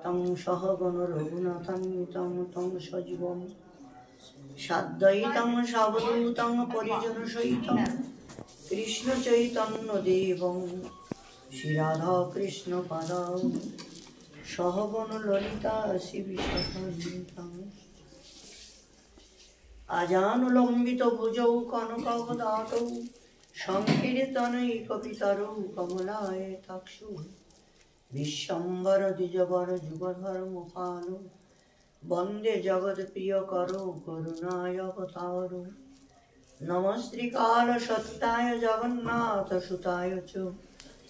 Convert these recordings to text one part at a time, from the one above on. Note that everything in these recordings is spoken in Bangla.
तं सहगण रघुनाथान्वितं तं सजीवं साद्वैतं सावधूतं परिजनसहितं कृष्णचैतन्यदेवं श्रीराधाकृष्णपादां सहगण ललिता श्रीविशाखान्वितं आजानुलम्बित भुजौ कनकावदातौ संकीर्तनैकपितरौ कमलायताक्षौ विश्वम्भर द्विजवर जुगधर्मपालो वन्दे जगत्प्रियकरो करुणायावतारो नमस्त्रिकालसत्ताय जगन्नाथसुताय च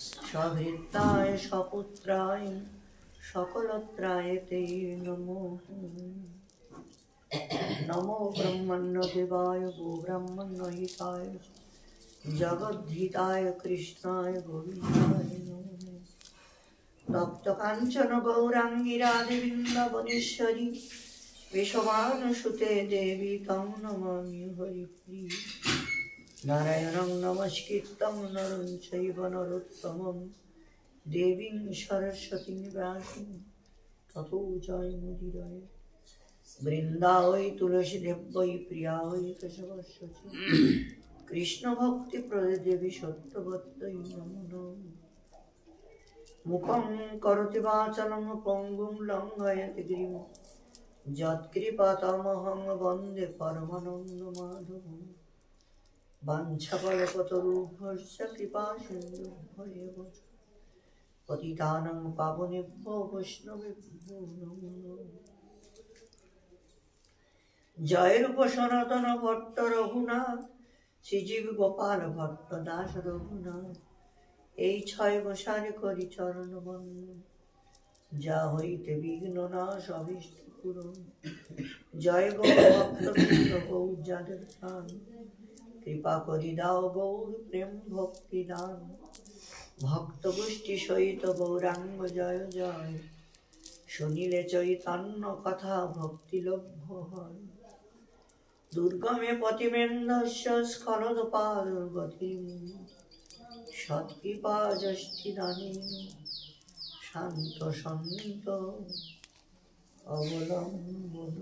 सभृत्ताय सपुत्राय सकलत्राय ते नमो नमो ब्रह्मण्यदेवाय गोब्राह्मण्यहिताय जगद्धिताय कृष्णाय गोविन्दाय नमो तप्तकाञ्चन गौराङ्गी राधिवृन्दावनेश्वरी विश्वभानुसुते देवी तं नमामि हरिप्रिये नारायणं नमस्कृतं नरं चैव नरोत्तमं देवीं सरस्वतीं व्यासं ततो जयमुदीरये वृन्दावै तुलसीदेव्यै प्रिया वै केशवस्यति कृष्णभक्तिप्रदे सत्यवत्यै नमो नमः मुखं करोति वाचालं पङ्गुं लङ्घयति गिरिं यत्कृपातमहं वन्दे परमानन्दमाधवं वाञ्छाकल्पतरुभ्यश्च कृपासिन्धुभ्येव पतितानां पावनेभ्यो वैष्णवेभ्यो नमो नमः जय रूप सनातन भट्ट रघुनाथ श्रीजीव गोपाल भट्ट दास रघुनाथ এই ছয় বসারে করি চরণ বন্দন যা হইতে বিঘ্ন নাশ অভীষ্ট পূরণ জয় গৌর ভক্তবৃন্দ গৌর যাদের প্রাণ কৃপা করি দাও গৌর প্রেম ভক্তি দান ভক্ত গোষ্ঠী সহিত গৌরাঙ্গ জয় জয় শুনিলে চৈতন্য কথা ভক্তি লভ্য হয় দুর্গমে পতিমেন্দস্য স্খলদপাদ গতির্মূল সৎকৃপা যষ্টিদানে শান্ত সন্ত অবলম্বন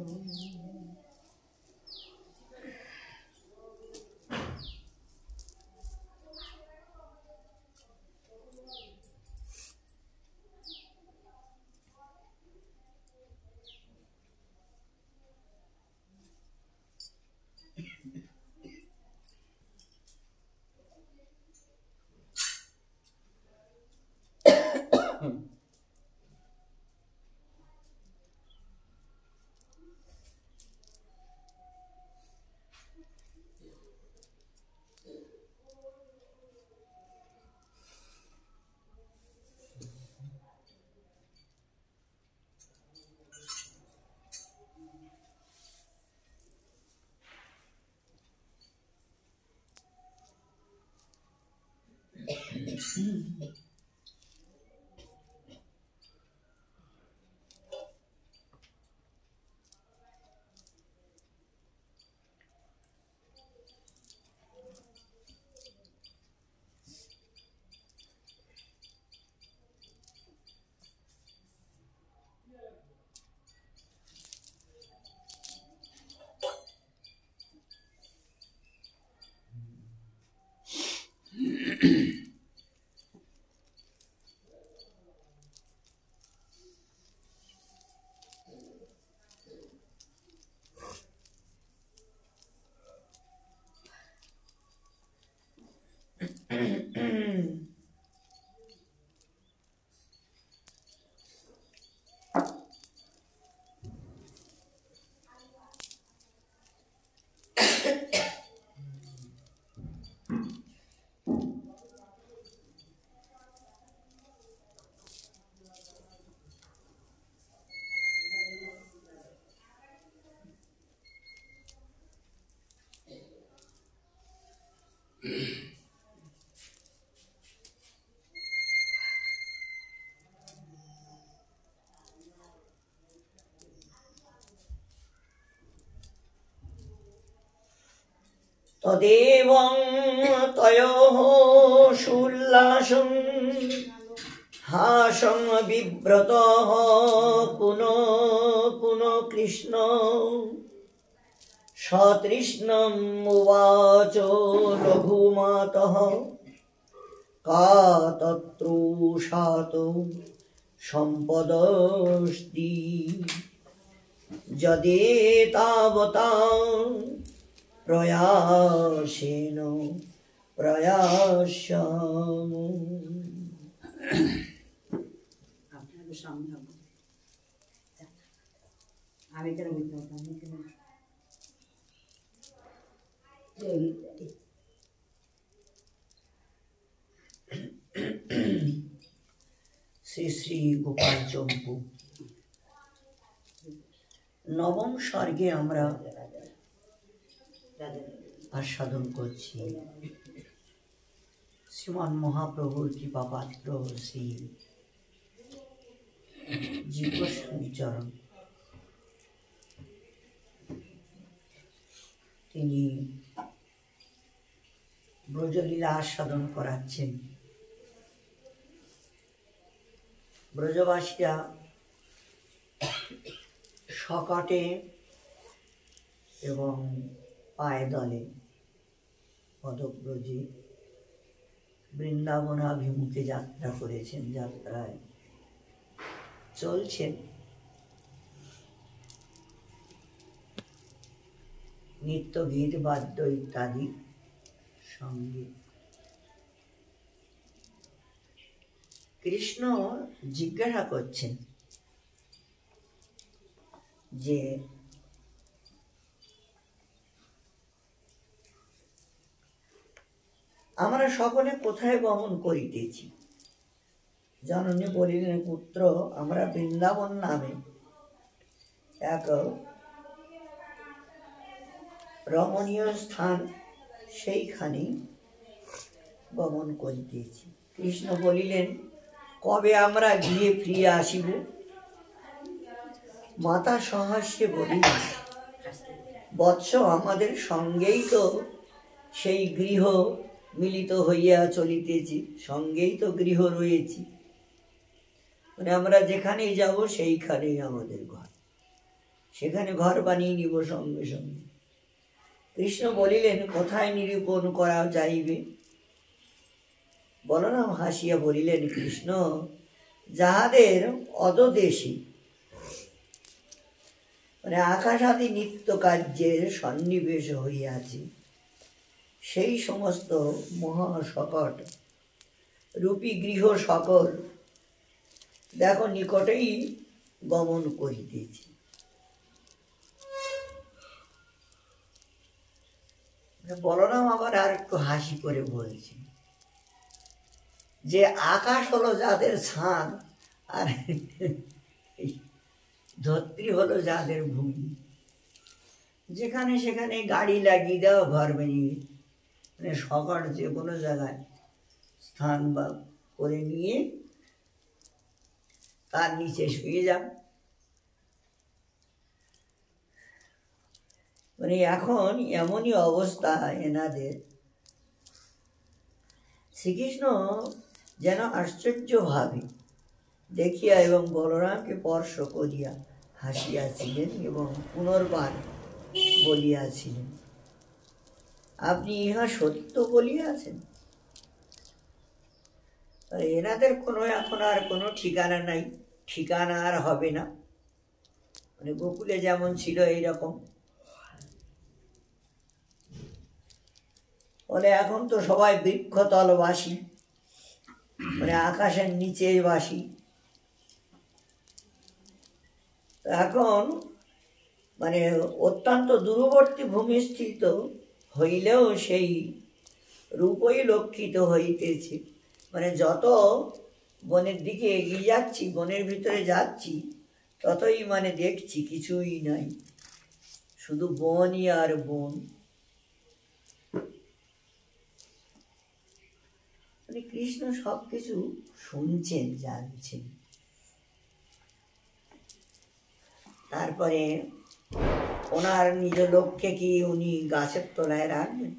तदेवं तयोः शूलासं हासं बिभ्रतः কৃষ্ণ সতৃষ্ণম উবাচ রঘুমাতঃ কা তত্রুষাত সম্পদস্তি যদেতাবতা প্রয়াসেন প্রয়াস্যামো। আপনাদের সামনে আমি কেন বুঝতে পারতাম শ্রী শ্রী গোপাল চম্পু। নবম স্বর্গে আমরা আস্বাদন করছি শ্রীমান মহাপ্রভুর কৃপাপাত্র শ্রী জীবগোস্বামী চরণ। তিনি ব্রজলীলা আস্বাদন করাচ্ছেন। ব্রজবাসীরা শকটে এবং পায়ে দলে পদব্রজে বৃন্দাবনাভিমুখে যাত্রা করেছেন। যাত্রায় চলছেন নিত্য গীত বাদ্য ইত্যাদি সঙ্গে। কৃষ্ণ জিজ্ঞাসা করছেন যে আমরা সকলে কোথায় গমন করিতেছি? জননী বলিলেন, পুত্র, আমরা বৃন্দাবন নামে এক রমণীয় স্থান, সেইখানে গমন করিতেছি। কৃষ্ণ বলিলেন, কবে আমরা গৃহে ফিরে আসিব? মাতা সহাস্যে বলিলেন, বৎস, আমাদের সঙ্গেই তো সেই গৃহ মিলিত হইয়া চলিতেছি, সঙ্গেই তো গৃহ রয়েছি, মানে আমরা যেখানেই যাব সেইখানেই আমাদের ঘর, সেখানে ঘর বানিয়ে নিব সঙ্গে সঙ্গে। কৃষ্ণ বলিলেন, কোথায় নিরূপণ করা যাইবে? বলরাম হাসিয়া বলিলেন, কৃষ্ণ, যাহাদের অদদেশী মানে আকাশাদি নিত্য কার্যের সন্নিবেশ হইয়াছে, সেই সমস্ত মহাসকট রূপী গৃহ সকল দেখো নিকটেই গমন করিতেছি। বলরাম আবার আর একটু হাসি করে বলছে যে আকাশ হলো যাদের ছাদ, আর ধরিত্রী হলো যাদের ভূমি। যেখানে সেখানে গাড়ি লাগিয়ে দেওয়া, ঘর বানিয়ে, মানে সকট যে কোনো জায়গায় স্থান বা করে নিয়ে তার নিচে শুয়ে যান। মানে এখন এমনই অবস্থা এনাদের। শ্রীকৃষ্ণ যেন আশ্চর্যভাবে দেখিয়া এবং বলরামকে স্পর্শ করিয়া হাসিয়াছিলেন এবং পুনর্বার বলিয়াছিলেন, আপনি ইহা সত্য বলিয়াছেন। এনাদের কোনো এখন আর কোনো ঠিকানা নাই, ঠিকানা আর হবে না। মানে গোকুলে যেমন ছিল এইরকম, বলে এখন তো সবাই বৃক্ষতলবাসী, মানে আকাশের নিচে বাসী। এখন মানে অত্যন্ত দূরবর্তী ভূমিস্থিত হইলেও সেই রূপই লক্ষিত হইতেছে। মানে যত বনের দিকে এগিয়ে যাচ্ছি, বনের ভিতরে যাচ্ছি, ততই মানে দেখছি কিছুই নাই, শুধু বনই আর বন। মানে কৃষ্ণ সব কিছু শুনছেন, জানছেন। তারপরে ওনার নিজ লোককে কি উনি গাছের তলায় রাখবেন?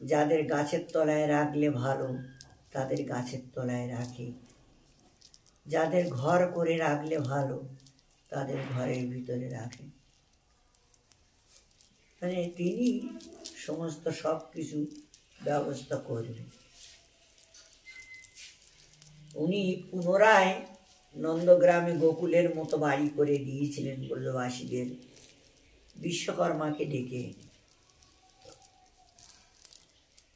যাদের গাছের তলায় রাখলে ভালো, তাদের গাছের তলায় রাখে। যাদের ঘর করে রাখলে ভালো তাদের ঘরের ভিতরে রাখেন। মানে তিনি সমস্ত সব কিছু ব্যবস্থা করবেন। উনি পুনরায় নন্দগ্রামে গোকুলের মতো বাড়ি করে দিয়েছিলেন ব্রজবাসীদের, বিশ্বকর্মাকে ডেকে এনে।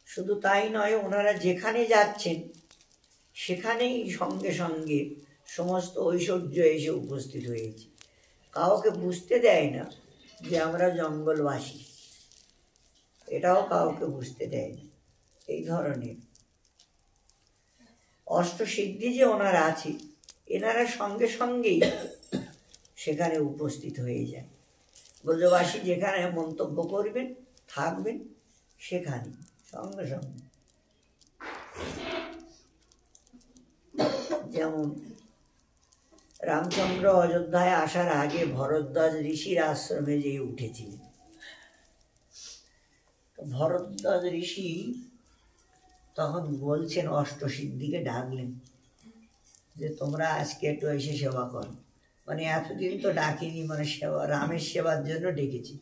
শুধু তাই নয়, ওনারা যেখানে যাচ্ছেন সেখানেই সঙ্গে সঙ্গে সমস্ত ঐশ্বর্য এসে উপস্থিত হয়েছে। কাউকে বুঝতে দেয় না যে আমরা জঙ্গলবাসী, এটাও কাউকে বুঝতে দেয় না। এই ধরনের অষ্টসিদ্ধি যে ওনারা আছে, এনারা সঙ্গে সঙ্গেই সেখানে উপস্থিত হয়ে যায়। ব্রজবাসী যেখানে মন্তব্য করবেন, থাকবেন, সেখানে সঙ্গে সঙ্গে। যেমন রামচন্দ্র অযোধ্যায় আসার আগে ভরদ্বাজ ঋষির আশ্রমে যেয়ে উঠেছিলেন। ভরদ্বাজ ঋষি তখন বলছেন, অষ্টসিদ্ধিকে ডাকলেন যে তোমরা আজকে একটু এসে সেবা করো। মানে এতদিন তো ডাকিনি, মানে সেবা, রামের সেবার জন্য ডেকেছি,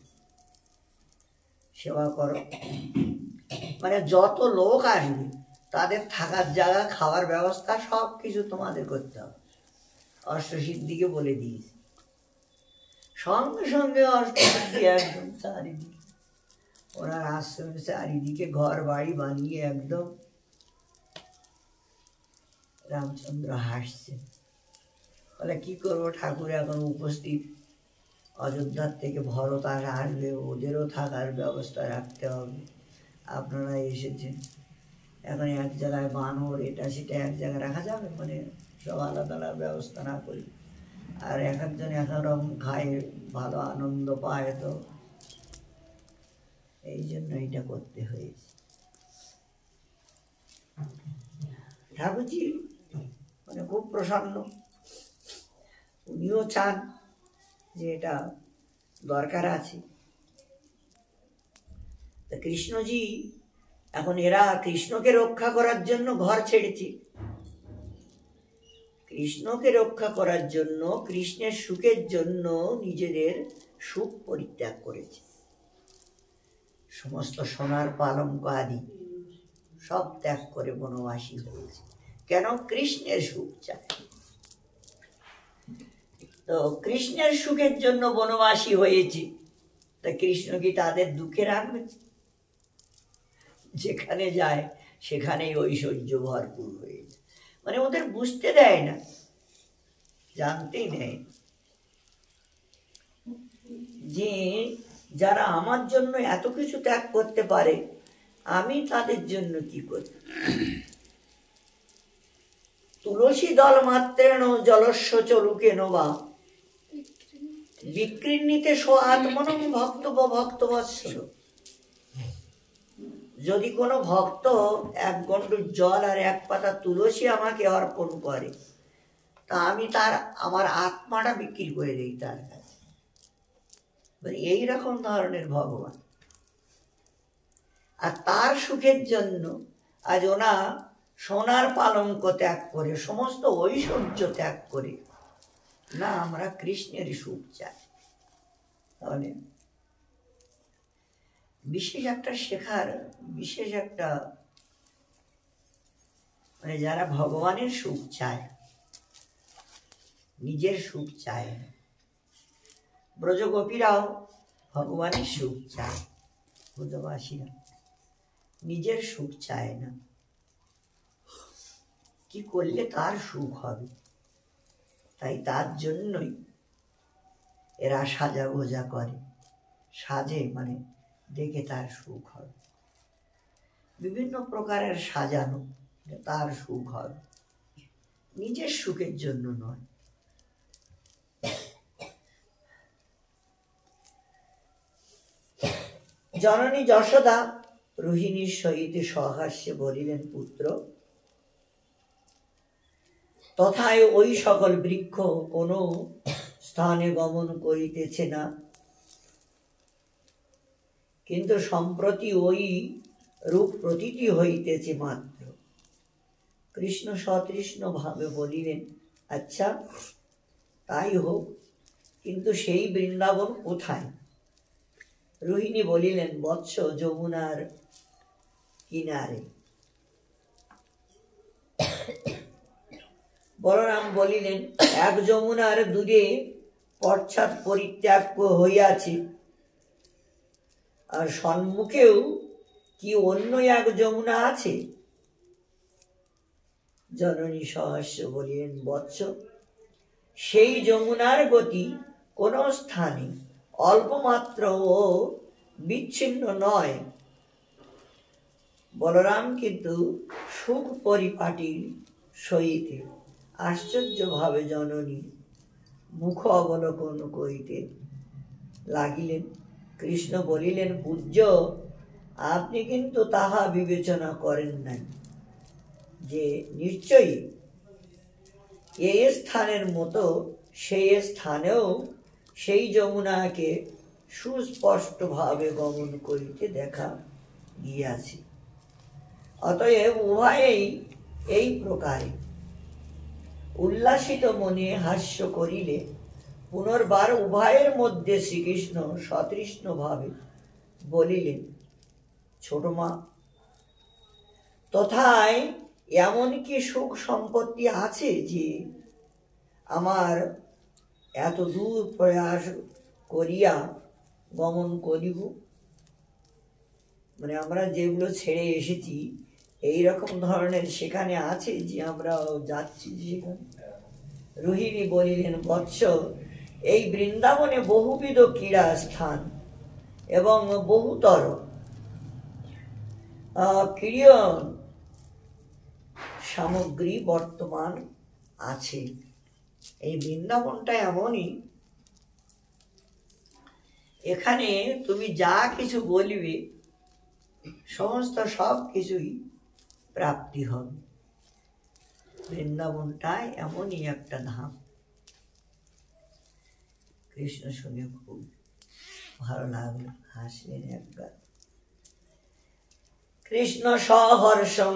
সেবা করো। মানে যত লোক আসবে তাদের থাকার জায়গা, খাওয়ার ব্যবস্থা সব কিছু তোমাদের করতে হবে। অষ্টসিদ্ধিকে বলে দিয়েছে। সঙ্গে সঙ্গে অষ্টসিদ্ধি একদম চারিদিকে, ওনার আশ্রমে চারিদিকে ঘর বাড়ি বানিয়ে একদম। রামচন্দ্র হাসছে, বলে কি করবো ঠাকুর, এখন উপস্থিত, অযোধ্যার থেকে ভরত আসবে, ওদেরও থাকার ব্যবস্থা রাখতে হবে। আপনারা এসেছেন, এখন এক জায়গায় বানর এটা সেটা এক জায়গায় রাখা যাবে? মানে সব আলাদা আলাদা ব্যবস্থা না করি, আর এক একজন এক এক রকম খায়, ভালো আনন্দ পায়, তো এই জন্য এটা করতে হয়েছে। ঠাকুরজি মানে খুব প্রসন্ন, উনিও চান যে এটা দরকার আছে। তা কৃষ্ণজি এখন, এরা কৃষ্ণকে রক্ষা করার জন্য ঘর ছেড়েছে, কৃষ্ণকে রক্ষা করার জন্য, কৃষ্ণের সুখের জন্য নিজেদের সুখ পরিত্যাগ করেছে। সমস্ত সোনার পালঙ্ক আদি সব ত্যাগ করে বনবাসী হয়েছে। কেন? কৃষ্ণের সুখ চায়। তো কৃষ্ণের সুখের জন্য বনবাসী হয়েছে, তা কৃষ্ণ কি তাদের দুঃখে রাখবে? যেখানে যায় সেখানেই ঐশ্বর্য ভরপুর হয়েছে। মানে ওদের বুঝতে দেয় না, জানতেই নেই যে যারা আমার জন্য এত কিছু ত্যাগ করতে পারে, আমি তাদের জন্য কি করি। তুলসী দল মাত্রেণ জলস্য চলুকে নোবা বিকৃণ্যিতে স্ব-আত্মনং ভক্তব্য ভক্তবৎসল। যদি কোনো ভক্ত এক গণ্ডূর জল আর এক পাতা তুলসী আমাকে অর্পণ করে, তা আমি আমার আত্মাটা বিক্রি করে দিই তার কাছে। এইরকম ধরনের ভগবান। আর তার সুখের জন্য আজ ওনা সোনার পালঙ্ক ত্যাগ করে, সমস্ত ঐশ্বর্য ত্যাগ করে, না আমরা কৃষ্ণের সুখ চাই। তাহলে বিশেষ একটা শেখার, বিশেষ একটা, মানে যারা ভগবানের সুখ চায়, নিজের সুখ চায় না। ব্রজগোপীরাও ভগবানের সুখ চায়, ব্রজবাসীরা নিজের সুখ চায় না। কি করলে তার সুখ হবে, তাই তার জন্যই এরা সাজা গোজা করে, সাজে মানে দেখে তার সুখ হবে, বিভিন্ন প্রকারের সাজানো, তার সুখ হবে, নিজের সুখের জন্য নয়। জননী যশোদা রোহিণীর সহিত সহাস্যে বলিলেন, পুত্র, তথায় ওই সকল বৃক্ষ কোনো স্থানে গমন করিতেছে না, কিন্তু সম্প্রতি ওই রূপ প্রতীতি হইতেছে মাত্র। কৃষ্ণ সতৃষ্ণ ভাবে বলিলেন, আচ্ছা, তাই হোক, কিন্তু সেই বৃন্দাবন কোথায়? রোহিণী বলিলেন, বৎস, যমুনার কিনারে। বলরাম বলিলেন, এক যমুনার দূরে পশ্চাৎ পরিত্যাগ হইয়াছে, আর সম্মুখেও কি অন্য এক যমুনা আছে? জননী সহাস্য বলিলেন, বৎস, সেই যমুনার গতি কোন স্থানে অল্পমাত্র ও বিচ্ছিন্ন নয়। বলরাম কিন্তু সুখ পরিপাটির সহিত আশ্চর্যভাবে জননী মুখ অবলোকন করিতে লাগিলেন। কৃষ্ণ বলিলেন, পূজ্য, আপনি কিন্তু তাহা বিবেচনা করেন নাই যে নিশ্চয়ই এই স্থানের মতো সেই স্থানেও সেই যমুনাকে সুস্পষ্টভাবে গমন করিতে দেখা গিয়াছে। অতএব উভয়েই এই প্রকারে উল্লাসিত মনে হাস্য করিলে পুনর্বার উভয়ের মধ্যে শ্রীকৃষ্ণ সতৃষ্ণ ভাবে বলিলেন, ছোট মা, তথায় এমন কি সুখ সম্পত্তি আছে যে আমার এত দূর প্রয়াস করিয়া গমন করিব? মানে আমরা যেগুলো ছেড়ে এসেছি এইরকম ধরনের সেখানে আছে যে আমরা যাচ্ছি সেখানে? রোহিণী বলিলেন, বৎস, এই বৃন্দাবনে বহুবিধ ক্রীড়া স্থান এবং বহুতর ক্রীড়া সামগ্রী বর্তমান আছে। এই বৃন্দাবনটা এমনই, এখানে তুমি যা কিছু বলিবে সমস্ত সব কিছুই প্রাপ্তি হবে। বৃন্দাবনটা এমনই একটা ধাম। কৃষ্ণ শুনে খুব ভালো লাগলো, হাসলেন একবার। কৃষ্ণ সহর্ষং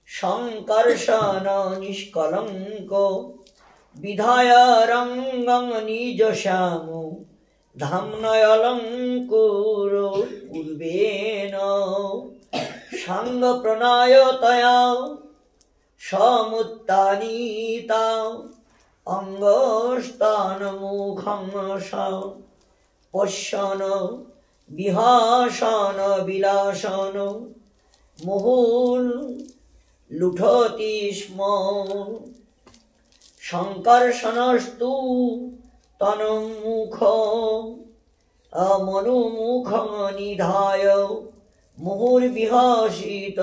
সংকর্ষণ নিষ্কলঙ্ক বিধায় রঙ্গং নিজ শ্যাম ধাম্নয়লঙ্কুর পূর্বেণ সাঙ্গ প্রণয়তয়া সমুত্তানিতা অঙ্গস্তান মুখং পশ্যন বিহাসন বিলাসন মুহুল লুঠতি স্ম সংকর্ষণস্তু তন্মুখ মনুমুখ নিধায় মুহুর্বিহসিত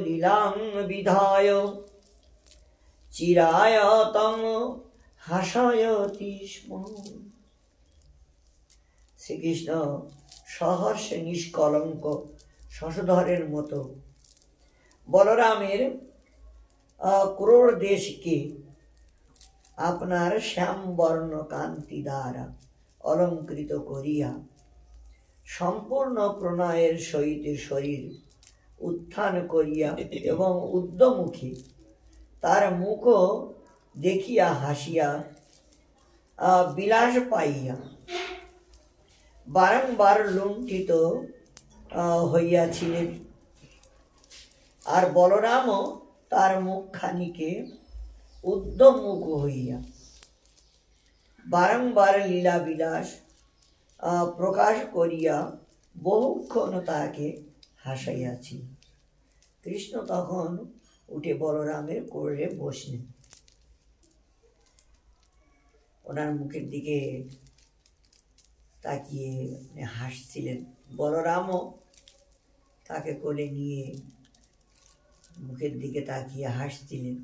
লীলাং বিধায় চিরায়তম হাসয়তি স্ম। শ্রীকৃষ্ণ সহর্ষে নিষ্কলঙ্ক শশধরের মতো বলরামের ক্রোড় দেশকে আপনার শ্যামবর্ণ কান্তি দ্বারা অলঙ্কৃত করিয়া সম্পূর্ণ প্রণয়ের সহিত শরীর উত্থান করিয়া এবং উদ্যমুখী তার মুখ দেখিয়া হাসিয়া বিলাস পাইয়া বারংবার লুণ্ঠিত হইয়াছিলেন। আর বলরামও তার মুখখানিকে উদ্যমুখ হইয়া বারংবার লীলা বিলাস প্রকাশ করিয়া বহুক্ষণ তাকে হাসাইয়াছি। কৃষ্ণ তখন উঠে বলরামের কোলে বসলেন, ওনার মুখের দিকে তাকিয়ে হাসছিলেন। বলরামও তাকে কোলে নিয়ে মুখের দিকে তাকিয়ে হাসছিলেন।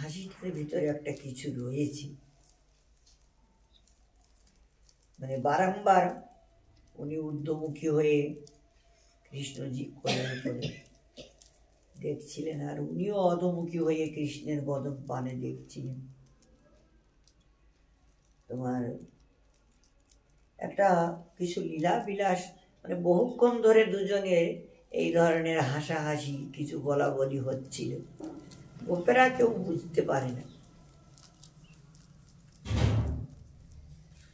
হাসিটার ভিতরে একটা কিছু রয়েছে। বারংবার উনি ঊর্ধ্বমুখী হয়ে কৃষ্ণজি কোলের উপরে দেখছিলেন, আর উনিও অধমুখী হয়ে কৃষ্ণের বদন পানে দেখছিলেন। তোমার একটা কিছু লীলা বিলাস, বহুক্ষণ ধরে দুজনের এই ধরনের হাসাহাসি কিছু বলা বলি হচ্ছিল। গোপেরা কেউ বুঝতে পারে না।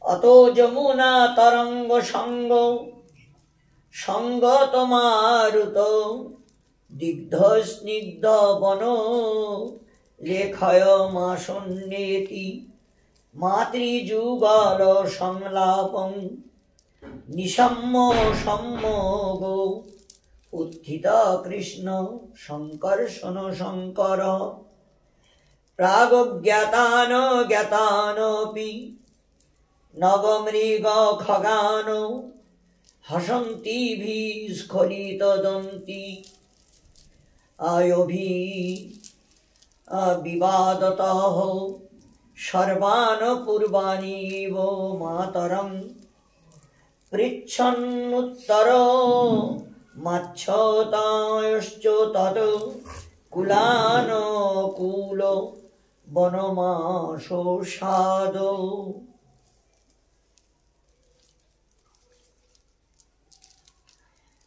অত যমুনা তরঙ্গ সঙ্গ সঙ্গ তোমারুত দিগ্ধ স্নিগ্ধ বন লেখয় মাসন্নেতি মাতৃযুগল সংলাপং নিশম্য সম্যগ উত্থিত কৃষ্ণ শঙ্কর্ষণ শঙ্কর প্রাগজ্ঞাতান জ্ঞাতানপি নগমৃগ খগান হসন্তিভিঃ স্খলিতদন্তি আয়োভিঃ বিবাদতঃ সর্বান পূর্বাণিব মাতরং পৃচ্ছন্নুত্তর মাচ্ছতায়শ্চ তৎ কুলানকুল বনমাশোষাদ।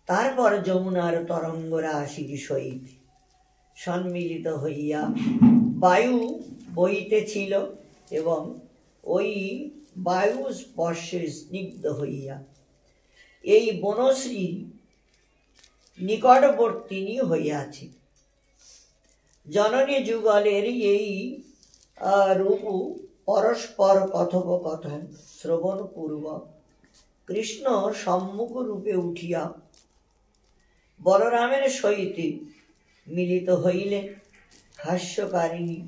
তারপর যমুনার তরঙ্গ রাশির সহিত সম্মিলিত হইয়া বায়ু বইতেছিল এবং ওই বায়ু স্পর্শে স্নিগ্ধ হইয়া এই বনশ্রী নিকটবর্তিনী হইয়াছে। জননী যুগলের এই রূপ পরস্পর কথোপকথন শ্রবণ পূর্বক কৃষ্ণ সম্মুখ রূপে উঠিয়া বলরামের সহিত মিলিত হইলেন। হাস্যকারিণী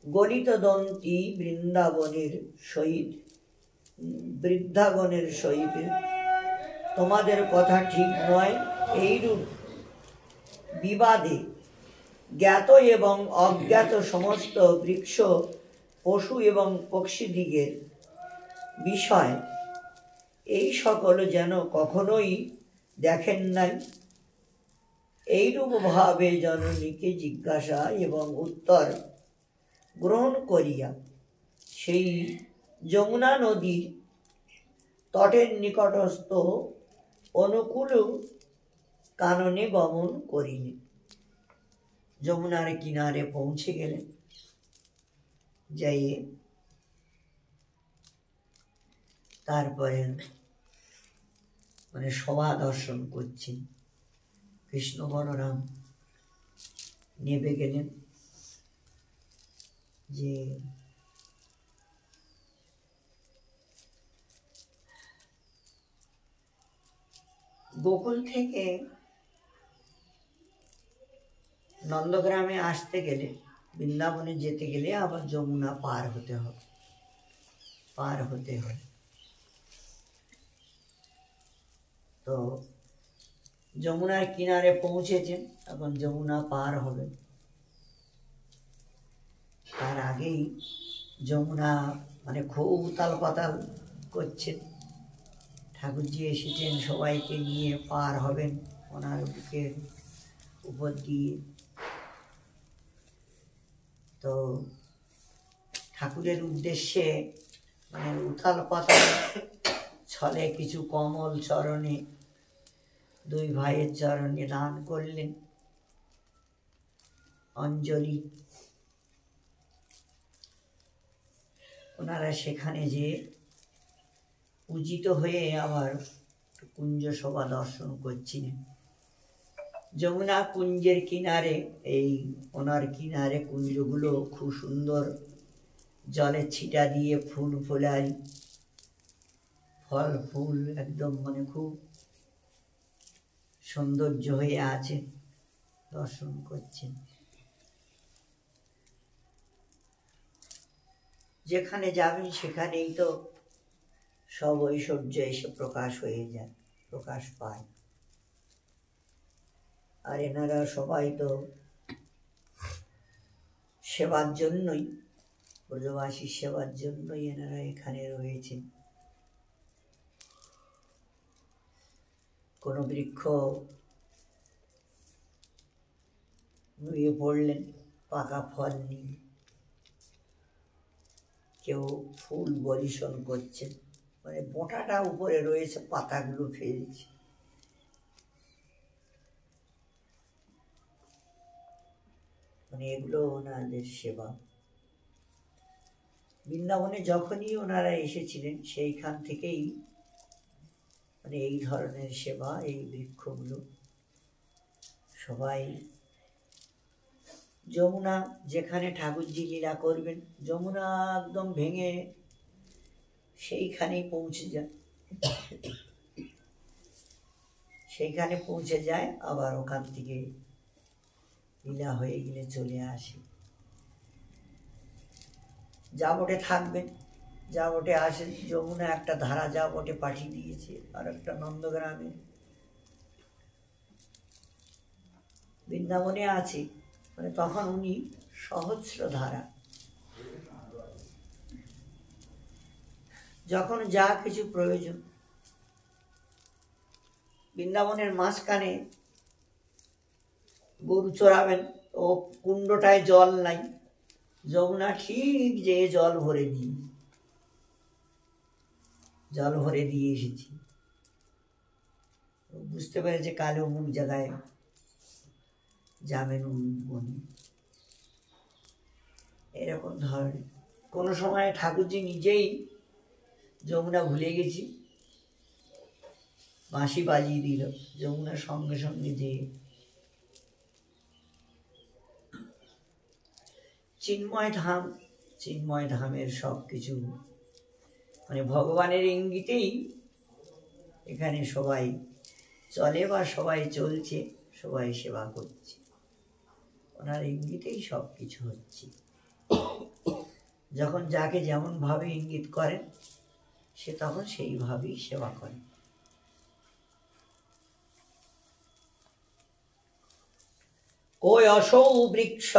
গলিতদন্তী বৃন্দাবনের সহিত বৃদ্ধাগণের সহিত তোমাদের কথা ঠিক নয়, এইরূপ বিবাদে জ্ঞাত এবং অজ্ঞাত সমস্ত বৃক্ষ পশু এবং পক্ষীদিগের বিষয় এই সকল যেন কখনোই দেখেন নাই। এইরূপ ভাবে জননীকে জিজ্ঞাসা এবং উত্তর গ্রহণ করিয়া সেই যমুনা নদীর তটের নিকটস্থ অনুকূল কাননে গমন করিলেন। যমুনার কিনারে পৌঁছে গেলেন। যাইয়ে তারপরে সভা দর্শন করছেন। কৃষ্ণ বলরাম নেমে গেলেন যে গোকুল থেকে নন্দগ্রামে আসতে গেলে, বৃন্দাবনে যেতে গেলে আবার যমুনা পার হতে হবে। তো যমুনার কিনারে পৌঁছেছেন, এখন যমুনা পার হবে। তার আগেই যমুনা খুব উতাল পাতাল করছেন। ঠাকুরজি এসেছেন, সবাইকে নিয়ে পার হবেন ওনার বুকের উপর দিয়ে। তো ঠাকুরের উদ্দেশ্যে উথাল পাতাল ছলে কিছু কমল চরণে দুই ভাইয়ের চরণে দান করলেন অঞ্জলি। ওনারা সেখানে যে পূজিত হয়ে আবার কুঞ্জ শোভা দর্শন করছিলেন। যমুনা কুঞ্জের কিনারে, এই ওনার কিনারে কুঞ্জগুলো খুব সুন্দর, জলে ছিটা দিয়ে ফুল ফোলারি, ফল ফুল একদম খুব সৌন্দর্য হয়ে আছে, দর্শন করছেন। যেখানে যাবেন সেখানেই তো সব ঐশ্বর্য এসে প্রকাশ হয়ে যায়, প্রকাশ পায়। আর এনারা সবাই তো সেবার জন্যই, ব্রজবাসীর সেবার জন্যই এনারা এখানে রয়েছেন। কোনো বৃক্ষ নুয়ে পড়লেন, পাকা ফল নেই, কেউ ফুল বরিশন করছেন, বোঁটাটা উপরে রয়েছে, পাতাগুলো ফেলছে। মানে এগুলো ওনাদের সেবা। বৃন্দাবনে যখনই ওনারা এসেছিলেন সেইখান থেকেই মানে এই ধরনের সেবা, এই বৃক্ষগুলো সবাই। যমুনা যেখানে ঠাকুরজি লীলা করবেন, যমুনা একদম ভেঙে সেইখানেই পৌঁছে যায়, সেইখানে পৌঁছে যায়, আবার ওখান থেকে লীলা হয়ে গেলে চলে আসে। যাবটে থাকবেন, যাবটে আসে, যমুনা একটা ধারা যাবটে পাঠিয়ে দিয়েছে, আর একটা নন্দগ্রামে বৃন্দাবনে আছে, মানে তখন উনি সহস্র ধারা, যখন যা কিছু প্রয়োজন। বৃন্দাবনের মাঝখানে গরু চড়াবেন, ও কুণ্ডটায় জল নাই, যমুনা ঠিক যে জল ভরে দিয়ে এসেছি। বুঝতে পেরেছে কালে অমুক জায়গায় যাবেন বনে, এরকম ধরনের। কোনো সময় ঠাকুরজি নিজেই যমুনা ভুলে গেছি, বাঁশি বাজিয়ে দিল, যমুনার সঙ্গে সঙ্গে যে চিন্ময় ধামের সব কিছু মানে ভগবানের ইঙ্গিতেই এখানে সবাই চলে বা সবাই চলছে, সবাই সেবা করছে, ওনার ইঙ্গিতেই সব কিছু হচ্ছে। যখন যাকে যেমন ভাবে ইঙ্গিত করেন সে তখন সেইভাবেই সেবা করে। কই অসৌ বৃক্ষ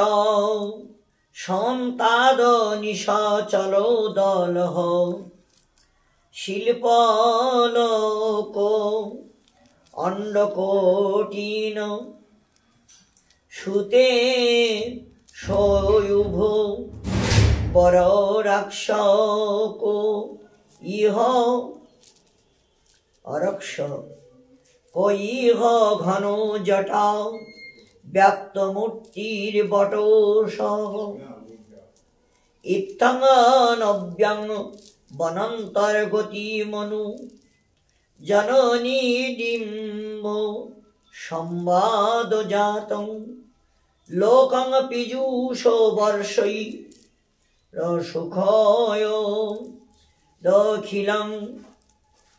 সন্তাদ নিশাচল দল শিল্পলোক অন্ডকোটিন সুতে সয়ুভ বর রাক্ষক ইহ অরক্ষ কইহ ঘন জটা ব্যক্ত মূর্তির বটস ইত্থঙ্গনব্যং বনন্তর্গতি মনু জননী ডিম্ব সংবাদ জাতং লোকং পীযূষ বর্ষৈ রসুখয় দখিলং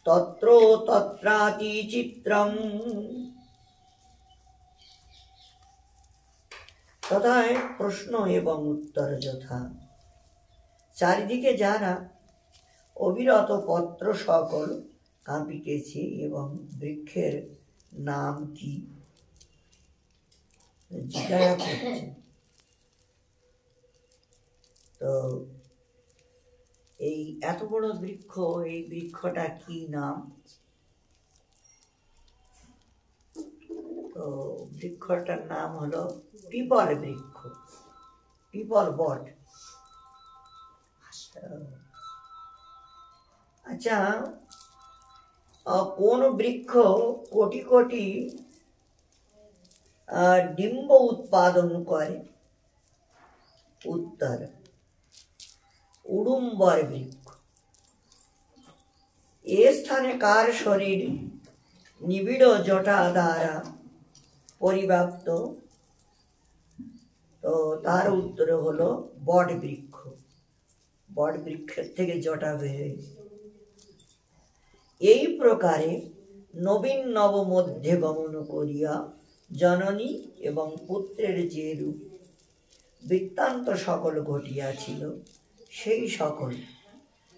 তত্র তত্রাতি চিত্রম। তথায় প্রশ্ন এবং উত্তর যথা। চারিদিকে যারা অবিরত পত্র সকল কাঁপিতেছে এবং বৃক্ষের নাম কি জিজ্ঞাসা করছে। তো এই এত বড় বৃক্ষ, এই বৃক্ষটা কি নাম? তো বৃক্ষটার নাম হলো পিপল বৃক্ষ, পিপল বট। আচ্ছা, কোন বৃক্ষ কোটি কোটি ডিম্ব উৎপাদন করে? উত্তর, উডুম্বর বৃক্ষ। এ স্থানে কার শরীর নিবিড় জটা দ্বারা পরিব্যাপ্ত? তো তার উত্তর হলো বট বৃক্ষ। বট বৃক্ষের থেকে জটা বের। এই প্রকারে নবীন নব মধ্যে গমন করিয়া জননী এবং পুত্রের যে রূপ বৃত্তান্ত সকল ঘটিয়াছিল, সেই সকল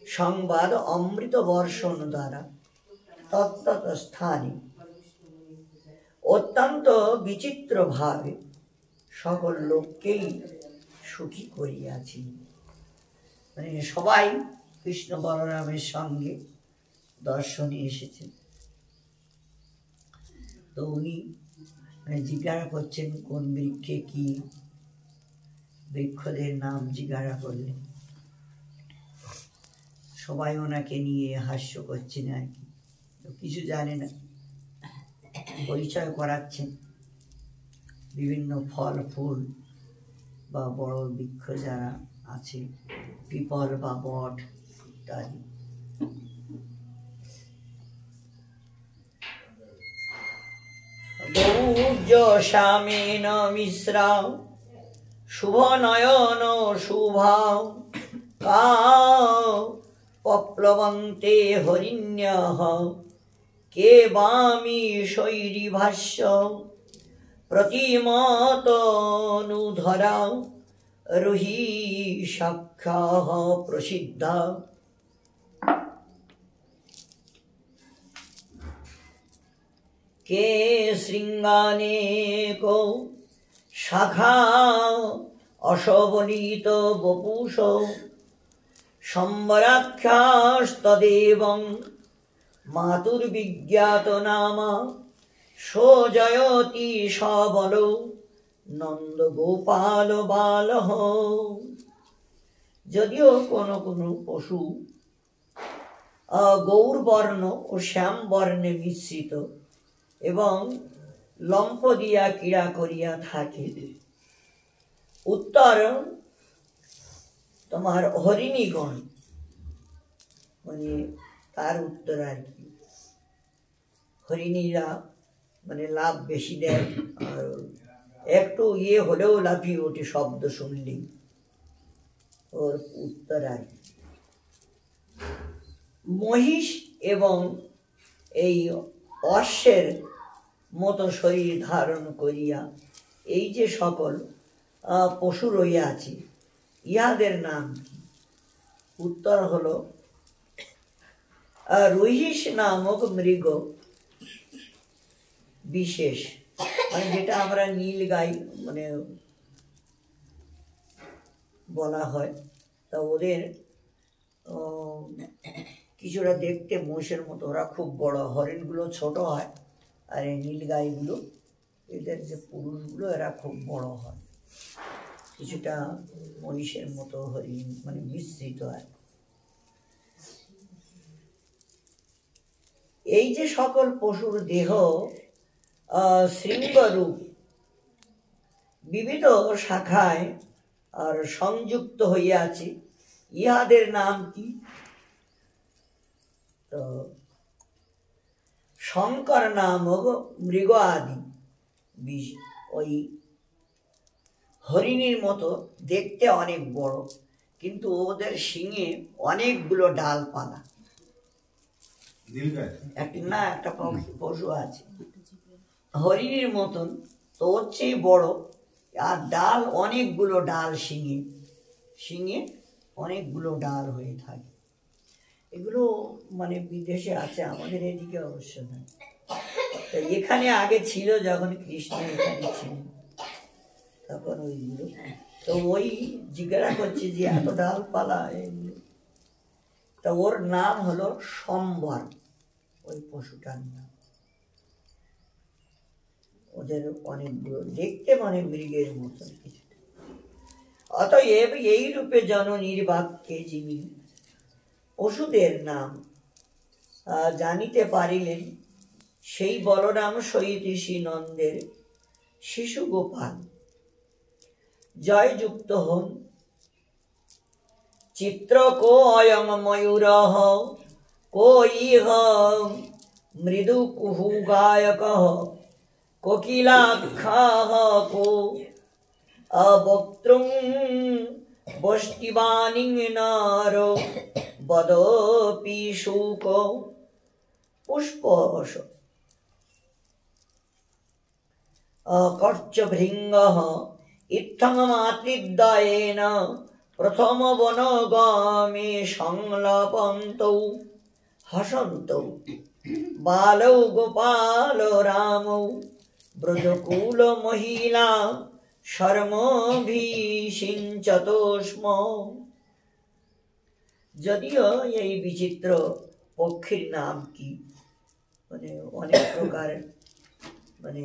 সংবাদ অমৃত বর্ষণ দ্বারা তত্তৎ স্থানে অত্যন্ত বিচিত্র ভাবে সকল লোককেই সুখী করিয়াছিল। মানে সবাই কৃষ্ণ বলরামের সঙ্গে দর্শনে এসেছেন। তো উনি জিজ্ঞাসা করছেন কোন বৃক্ষে কি, বৃক্ষদের নাম জিজ্ঞাসা করলেন। সবাই ওনাকে নিয়ে হাস্য করছেন আর কি, কিছু জানে না, পরিচয় করাচ্ছেন বিভিন্ন ফল ফুল বা বড় বৃক্ষ যারা আছে, পিপল বা বট ইত্যাদি। গৌর্য শ্যামেন মিশ্রা শুভ নয়ন শুভা কা পপ্লবন্তে হরিণ্যঃ কে বামি শৈরি ভাষ্য প্রতিমতনুধরা রুহি সাক্ষাঃ প্রসিদ্ধা। কে শৃঙ্গানেকো শাখা অশবলিত বপুষ সম্বরাখ্যাস্তদেবং মাতুর্বিজ্ঞাত নাম সোজয়তি সবল নন্দ গোপাল বালহ। যদিও কোনো কোনো পশু গৌরবর্ণ ও শ্যাম বর্ণে মিশ্রিত এবং লম্ফ দিয়া ক্রীড়া করিয়া থাকে, উত্তর তোমার হরিণীগণ মানে তার উত্তর আর কি, হরিণীরা মানে লাভ বেশি দেয়, আর একটু ইয়ে হলেও লাফিয়ে ওঠে শব্দ শুনলেই, ওর উত্তর আর কি। মহিষ এবং এই অশ্বের মতো শরীর ধারণ করিয়া এই যে সকল পশু রইয়াছে, ইহাদের নাম কি? উত্তর হলো রহিষ নামক মৃগ বিশেষ, মানে যেটা আমরা নীল গাই মানে বলা হয়, তা ওদের কিছুটা দেখতে মোষের মতো, ওরা খুব বড়, হরিণগুলো ছোট হয়, আর এই নীল গাইগুলো এদের যে পুরুষগুলো এরা খুব বড় হয়, কিছুটা মহিষের মতো হরিণ মানে মিশ্রিত হয়। এই যে সকল পশুর দেহ শৃঙ্গরূপ বিবিধ শাখায় আর সংযুক্ত হইয়াছে, ইহাদের নাম কি? তো শঙ্কর নামক মৃগ আদি ওই হরিণীর মতো দেখতে অনেক বড়, কিন্তু ওদের শিঙে অনেকগুলো ডালপালা। না, একটা পশু আছে হরিণীর মতন, তো ওর চেয়ে বড়, আর ডাল অনেকগুলো ডাল শিঙে শিঙে অনেকগুলো ডাল হয়ে থাকে। এগুলো মানে বিদেশে আছে, আমাদের এদিকে অবশ্য নয়। তো এখানে আগে ছিল, যখন কৃষ্ণ এখানে ছিলেন তখন ওইগুলো, তো ওই জিজ্ঞাসা করছে যে এত ডালপালা এগুলো, তা ওর নাম হলো সম্বর, ওই পশুটার নাম। ওদের অনেকগুলো দেখতে মানে মৃগের মতন কিছুটা। অতএব এই রূপে জননীর বাক্যে যিনি পশুদের নাম জানিতে পারিলেন, সেই বলরাম সহিত ঋষি নন্দের শিশু গোপাল জয়যুক্ত হন। চিত্র কো অয়ং ময়ূর কো ইহ মৃদু কুহু গায়ক কোকিলাখ্যাহ কো অবক্তৃং বষ্টিবাণী নার বদপি শুক পুষ্পশ কর্চভৃঙ্গ ইত্থং মাতৃদ্বয়েন প্রথম বনগামে সংলাপন্তৌ হসন্তৌ বালৌ গোপাল রামৌ ব্রজকুল মহিলা শর্মভিষিঞ্চত স্ম। যদিও এই বিচিত্র পক্ষীর নাম কি, মানে অনেক প্রকার, মানে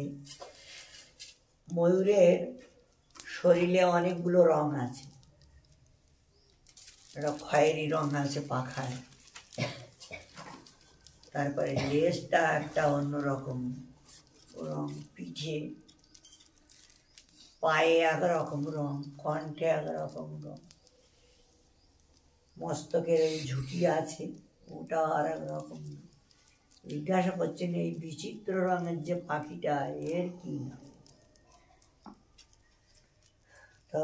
ময়ূরের শরীরে অনেকগুলো রং আছে, একটা খয়েরি রং আছে পাখায়, তারপরে লেজটা একটা অন্যরকম রং, পিঠে পায়ে একরকম রং, কণ্ঠে একরকম রং, মস্তকের এই ঝুঁটি আছে ওটা আর একরকম রং। জিজ্ঞাসা করছেন এই বিচিত্র রঙের যে পাখিটা এর কি নাম? তো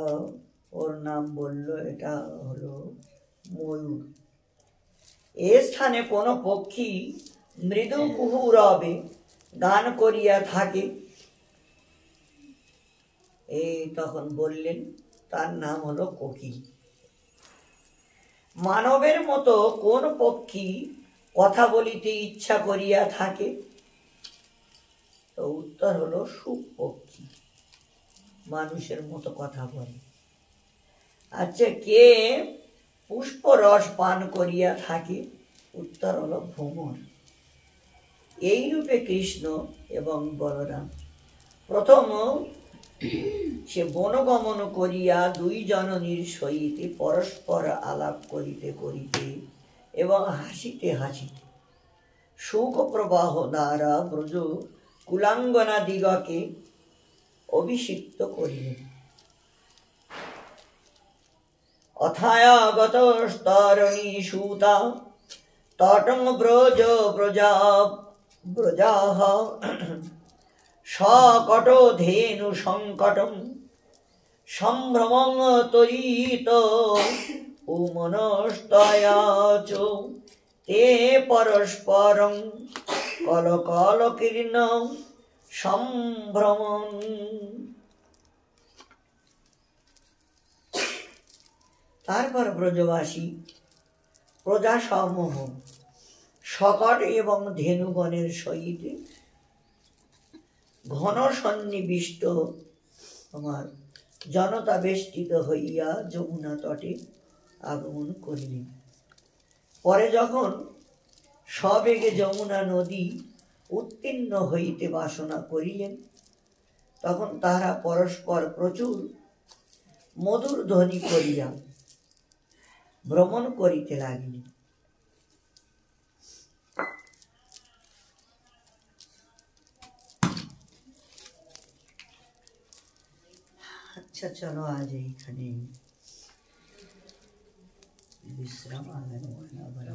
ওর নাম বলল এটা হলো ময়ূর। এ স্থানে কোনো পক্ষী মৃদু কুহু রবে গান করিয়া থাকে। এই তখন বললেন তার নাম হলো কোকিল। মানবের মতো কোন পক্ষী কথা বলিতে ইচ্ছা করিয়া থাকে? তো উত্তর হলো সুখ পক্ষী, মানুষের মতো কথা বলে। আচ্ছা, কে পুষ্পরস পান করিয়া থাকে? উত্তর হলো ভ্রমর। এইরূপে কৃষ্ণ এবং বলরাম প্রথম সে বনগমন করিয়া দুই জননীর সহিত পরস্পর আলাপ করিতে করিতে এবং হাসিতে হাসিতে সুখ প্রবাহ দ্বারা ব্রজ কুলাঙ্গনা দিগকে অভিষিক্ত করিলেন। অথায়াগত স্তরণী সুতা তটং ব্রজ ব্রজাহ সকট ধেনু সংকটং সম্ভ্রমং তরিত উমনস্তয়াচ তে পরস্পরং কলকলকীর্ণ সম্ভ্রমং। তারপর ব্রজবাসী প্রজাসমূহ শকট এবং ধেনুগণের সহিত ঘন সন্নিবিষ্ট তোমার জনতা বেষ্টিত হইয়া যমুনা তটে আগমন করিলেন। পরে যখন সবেগে যমুনা নদী উত্তীর্ণ হইতে বাসনা করিলেন, তখন তাহারা পরস্পর প্রচুর মধুর ধ্বনি করিয়া ভ্রমণ করিতে লাগিলেন। আচ্ছা, চলো আজ এইখানে বিশ্রাম। আবার